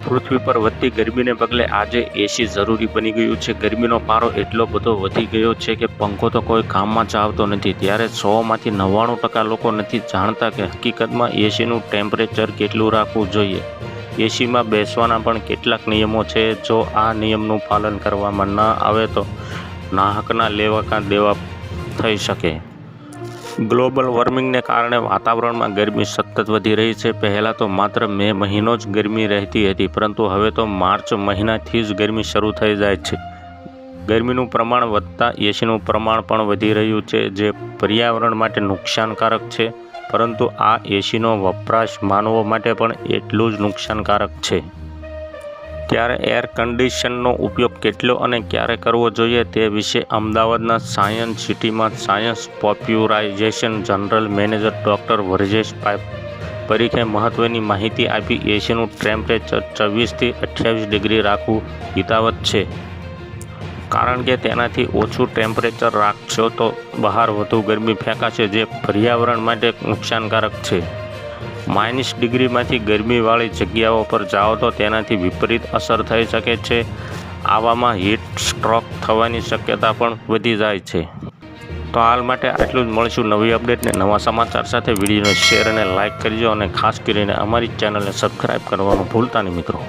પૃથ્વી પર વધતી ગરમીને પગલે આજે એસી જરૂરી બની ગયું છે। ગરમીનો પારો એટલો બધો વધી ગયો છે કે પંખો તો કોઈ કામમાં જ આવતો નથી। ત્યારે 100માંથી 99% લોકો નથી જાણતા કે હકીકતમાં એસીનું ટેમ્પરેચર કેટલું રાખવું જોઈએ। એસીમાં બેસવાના પણ કેટલાક નિયમો છે। જો આ નિયમનું પાલન કરવામાં ન આવે તો નાહકના લેવા દેવા થઈ શકે। ગ્લોબલ વોર્મિંગને કારણે વાતાવરણમાં ગરમી સતત વધી રહી છે। પહેલાં તો માત્ર મે મહિનો જ ગરમી રહેતી હતી, પરંતુ હવે તો માર્ચ મહિનાથી જ ગરમી શરૂ થઈ જાય છે। ગરમીનું પ્રમાણ વધતા એસીનું પ્રમાણ પણ વધી રહ્યું છે, જે પર્યાવરણ માટે નુકસાનકારક છે, પરંતુ આ એસીનો વપરાશ માનવો માટે પણ એટલું જ નુકસાનકારક છે। ત્યારે એર કન્ડિશનનો ઉપયોગ કેટલો અને ક્યારે કરવો જોઈએ તે વિશે અમદાવાદના સાયન્સ સિટીમાં science popularization general manager doctor Vrajesh પરીખે મહત્ત્વની માહિતી આપી। એસીનું ટેમ્પરેચર 24થી 28 ડિગ્રી રાખવું હિતાવહ છે, કારણ કે તેનાથી ઓછું ટેમ્પરેચર રાખશો તો બહાર વધુ ગરમી ફેંકાશે, જે પર્યાવરણ માટે નુકસાનકારક છે। -ડિગ્રીમાંથી ગરમીવાળી જગ્યાઓ પર જાઓ તો તેનાથી વિપરીત અસર થઈ શકે છે। આવામાં હીટ સ્ટ્રોક થવાની શક્યતા પણ વધી જાય છે। તો હાલ માટે આટલું જ। મળીશું નવી અપડેટ ને નવા સમાચાર સાથે। વિડીયોને શેર અને લાઇક કરજો અને ખાસ કરીને અમારી ચેનલને સબસ્ક્રાઈબ કરવાનું ભૂલતા નહીં મિત્રો।